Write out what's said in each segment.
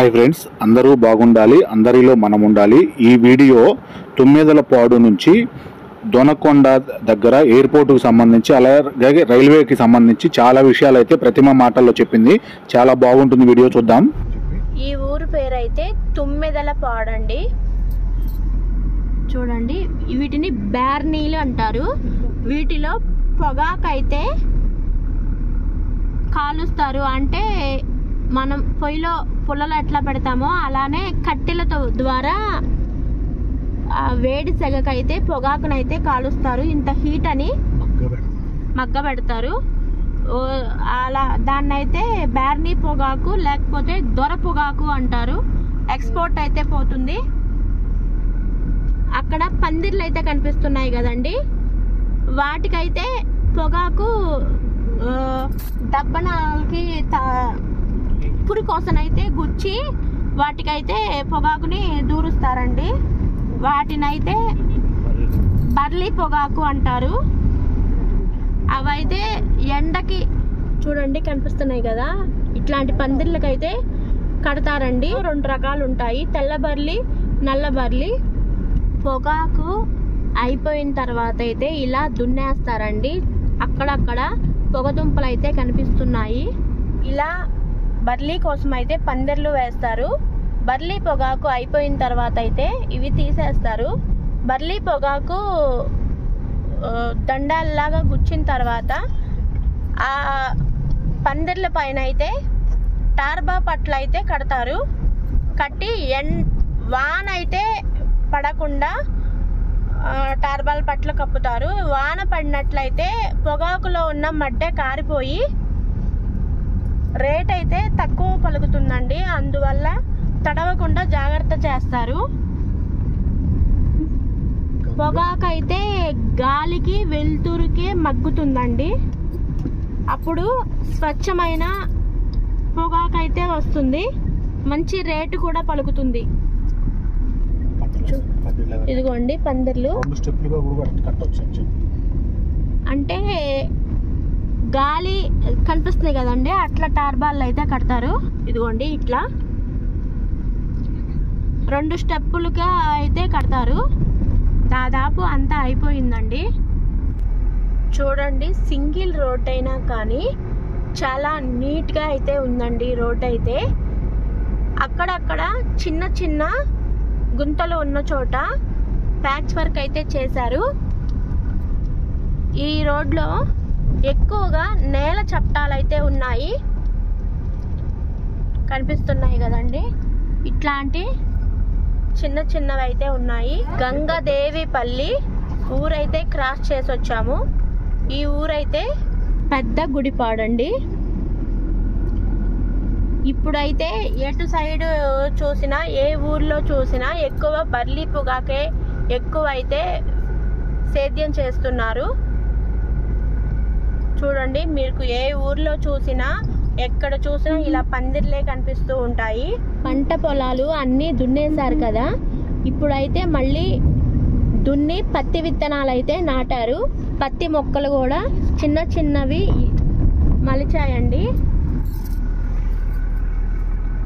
Hi friends, అందరూ బాగుండాలి, అందరిలో మనం ఉండాలి. ఈ వీడియో తుమ్మెదలపాడు నుంచి దొనకొండ దగ్గర ఎయిర్పోర్టుకు సంబంధించి అలాగే రైల్వేకి సంబంధించి చాలా విషయాలు అయితే ప్రతిమ మాటల్లో చెప్పింది. చాలా బాగుంటుంది, వీడియో చూద్దాం. ఈ ఊరు పేరు అయితే తుమ్మెదలపాడు అండి. చూడండి, వీటిని బ్యార్నీలు అంటారు. వీటిలో పొగాకైతే కాలుస్తారు. అంటే మనం పొయ్యిలో పుల్లలు ఎట్లా పెడతామో అలానే కట్టెలతో ద్వారా వేడి సెగకైతే పొగాకునైతే కాలుస్తారు. ఇంత హీట్ అని మగ్గ పెడతారు. అలా దాన్ని అయితే బ్యార్నీ పొగాకు లేకపోతే దొర పొగాకు అంటారు. ఎక్స్పోర్ట్ అయితే పోతుంది. అక్కడ పందిర్లు అయితే కనిపిస్తున్నాయి కదండి, వాటికైతే పొగాకు దబ్బనాలకి పురి కోసనైతే గుచ్చి వాటికైతే పొగాకుని దూరుస్తారండి. వాటినైతే బర్లీ పొగాకు అంటారు. అవైతే ఎండకి చూడండి కనిపిస్తున్నాయి కదా, ఇట్లాంటి పందిర్లకైతే కడతారండి. 2 రకాలు ఉంటాయి, తెల్ల బర్లీ, నల్ల బర్లీ. పొగాకు అయిపోయిన తర్వాత అయితే ఇలా దున్నేస్తారండి. అక్కడక్కడ పొగదుంపలు అయితే కనిపిస్తున్నాయి. ఇలా బర్లీ కోసం అయితే పందిర్లు వేస్తారు. బర్లీ పొగాకు అయిపోయిన తర్వాత అయితే ఇవి తీసేస్తారు. బర్లీ పొగాకు దండాలలాగా గుచ్చిన తర్వాత ఆ పందిర్ల పైన అయితే టార్బా పట్ల అయితే కడతారు. కట్టి వాన అయితే పడకుండా టార్బాల్ పట్ల కప్పుతారు. వాన పడినట్లయితే పొగాకులో ఉన్న మడ్డ కారిపోయి రేట్ అయితే తక్కువ పలుకుతుందండి. అందువల్ల తడవకుండా జాగ్రత్త చేస్తారు. పొగాకు అయితే గాలికి వెలుతురుకే మగ్గుతుందండి. అప్పుడు స్వచ్ఛమైన పొగాకు అయితే వస్తుంది. మంచి రేటు కూడా పలుకుతుంది. ఇదిగోండి పందిర్లు. అంటే గాలి కనిపిస్తుంది కదండి, అట్లా టార్బాల్ అయితే కడతారు. ఇదిగోండి ఇట్లా 2 స్టెప్పులుగా అయితే కడతారు. దాదాపు అంతా అయిపోయిందండి. చూడండి, సింగిల్ రోడ్ అయినా కానీ చాలా నీట్గా అయితే ఉందండి. రోడ్ అయితే అక్కడక్కడ చిన్న చిన్న గుంతలు ఉన్న చోట ప్యాచ్ వర్క్ అయితే చేశారు. ఈ రోడ్లో ఎక్కువగా నేల చప్టాలు అయితే ఉన్నాయి, కనిపిస్తున్నాయి కదండి. ఇట్లాంటి చిన్న చిన్నవి అయితే ఉన్నాయి. గంగదేవిపల్లి ఊరైతే క్రాస్ చేసి వచ్చాము. ఈ ఊరైతే పెద్ద గుడిపాడండి. ఇప్పుడైతే ఎటు సైడ్ చూసినా, ఏ ఊర్లో చూసినా ఎక్కువ బర్లీ పొగాకే ఎక్కువ అయితే సేద్యం చేస్తున్నారు. చూడండి, మీకు ఏ ఊర్లో చూసినా ఎక్కడ చూసినా ఇలా పందిర్లే కనిపిస్తూ ఉంటాయి. పంట పొలాలు అన్నీ దున్నేశారు కదా, ఇప్పుడైతే మళ్ళీ దున్ని పత్తి విత్తనాలు అయితే నాటారు. పత్తి మొక్కలు కూడా చిన్న చిన్నవి మలిచాయండి.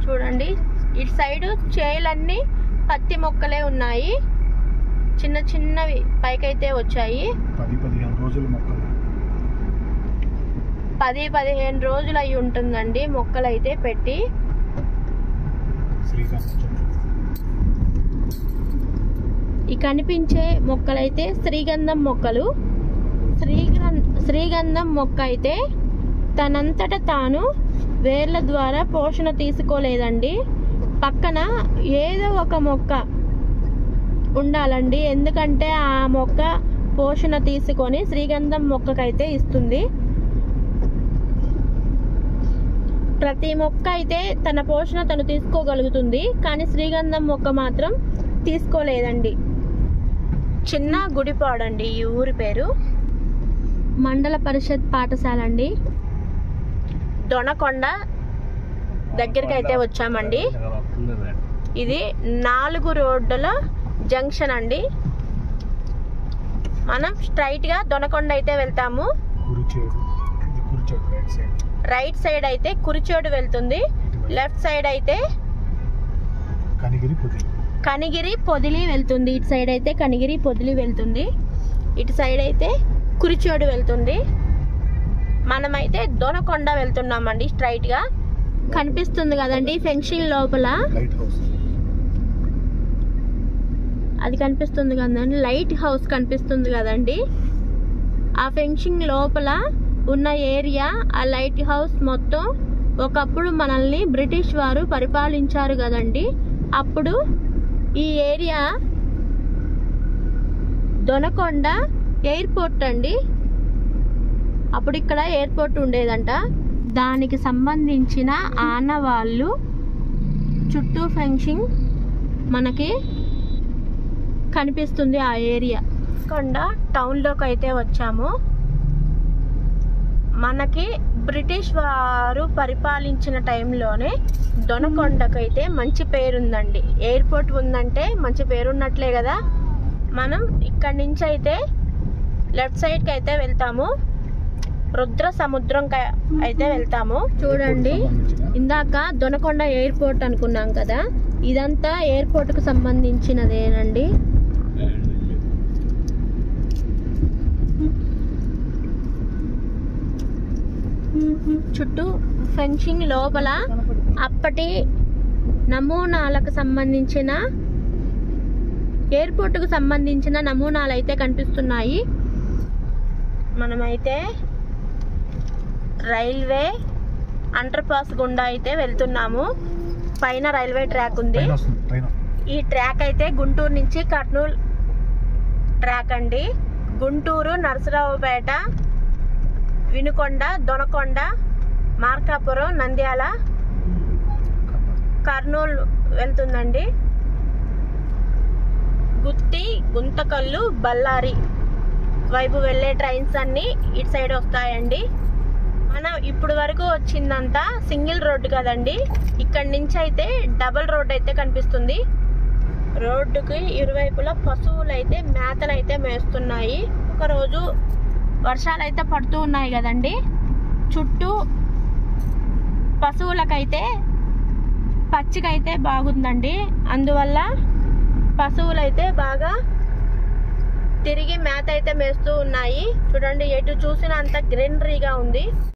చూడండి, ఇటు సైడు చేలన్నీ పత్తి మొక్కలే ఉన్నాయి. చిన్న చిన్నవి పైకైతే వచ్చాయి. 10-15 రోజులు అయి ఉంటుందండి మొక్కలు అయితే పెట్టి. ఈ కనిపించే మొక్కలైతే శ్రీగంధం మొక్కలు. శ్రీగంధం మొక్క అయితే తనంతట తాను వేర్ల ద్వారా పోషణ తీసుకోలేదండి. పక్కన ఏదో ఒక మొక్క ఉండాలండి, ఎందుకంటే ఆ మొక్క పోషణ తీసుకొని శ్రీగంధం మొక్కకైతే ఇస్తుంది. ప్రతి మొక్క అయితే తన పోషణ తను తీసుకోగలుగుతుంది, కానీ శ్రీగంధం మొక్క మాత్రం తీసుకోలేదండి. చిన్న గుడిపాడండి ఈ ఊరి పేరు. మండల పరిషత్ పాఠశాల అండి. దొనకొండ దగ్గరికి అయితే వచ్చామండి. ఇది 4 రోడ్డుల జంక్షన్ అండి. మనం స్ట్రైట్గా దొనకొండ అయితే వెళ్తాము. రైట్ సైడ్ అయితే కురిచేడు వెళ్తుంది, లెఫ్ట్ సైడ్ అయితే కనిగిరి పొదిలి వెళ్తుంది. ఇటు సైడ్ అయితే కనిగిరి పొదిలి వెళ్తుంది, ఇటు సైడ్ అయితే కురిచోడు వెళ్తుంది. మనమైతే దొనకొండ వెళ్తున్నామండి. స్ట్రైట్ గా కనిపిస్తుంది కదండి ఫెన్సింగ్ లోపల, అది కనిపిస్తుంది కదండి, లైట్ హౌస్ కనిపిస్తుంది కదండి. ఆ ఫెన్సింగ్ లోపల ఉన్న ఏరియా, ఆ లైట్ హౌస్ మొత్తం ఒకప్పుడు మనల్ని బ్రిటిష్ వారు పరిపాలించారు కదండి. అప్పుడు ఈ ఏరియా దొనకొండ ఎయిర్పోర్ట్ అండి. అప్పుడు ఇక్కడ ఎయిర్పోర్ట్ ఉండేదంట. దానికి సంబంధించిన ఆనవాళ్ళు చుట్టూ ఫెన్సింగ్ మనకి కనిపిస్తుంది ఆ ఏరియా. కొండ టౌన్లోకి అయితే వచ్చాము. మనకి బ్రిటిష్ వారు పరిపాలించిన టైంలోనే దొనకొండకైతే మంచి పేరుందండి. ఎయిర్పోర్ట్ ఉందంటే మంచి పేరున్నట్లే కదా. మనం ఇక్కడి నుంచి అయితే లెఫ్ట్ సైడ్కి అయితే వెళ్తాము, రుద్ర సముద్రం అయితే వెళ్తాము. చూడండి, ఇందాక దొనకొండ ఎయిర్పోర్ట్ అనుకున్నాం కదా, ఇదంతా ఎయిర్పోర్ట్కు సంబంధించినదేనండి. చుట్టూ ఫెన్సింగ్ లోపల అప్పటి నమూనాలకు సంబంధించిన, ఎయిర్పోర్ట్కు సంబంధించిన నమూనాలు అయితే కనిపిస్తున్నాయి. మనమైతే రైల్వే అండర్ పాస్ గుండా అయితే వెళ్తున్నాము. పైన రైల్వే ట్రాక్ ఉంది. ఈ ట్రాక్ అయితే గుంటూరు నుంచి కర్నూలు ట్రాక్ అండి. గుంటూరు, నరసరావుపేట, వినుకొండ, దొనకొండ, మార్కాపురం, నంద్యాల, కర్నూలు వెళ్తుందండి. గుత్తి, గుంతకల్లు, బళ్ళారి వైపు వెళ్ళే ట్రైన్స్ అన్నీ ఇటు సైడ్ వస్తాయండి. మనం ఇప్పుడు వరకు వచ్చిందంతా సింగిల్ రోడ్డు కదండి. ఇక్కడి నుంచి అయితే డబల్ రోడ్ అయితే కనిపిస్తుంది. రోడ్డుకి ఇరువైపులా పశువులు అయితే మేతనైతే మేస్తున్నాయి. ఒకరోజు వర్షాలు అయితే పడుతూ ఉన్నాయి కదండి. చుట్టూ పశువులకైతే పచ్చికైతే బాగుందండి. అందువల్ల పశువులైతే బాగా తిరిగి మేత అయితే మేస్తూ ఉన్నాయి. చూడండి, ఎటు చూసినా అంత గ్రీనరీగా ఉంది.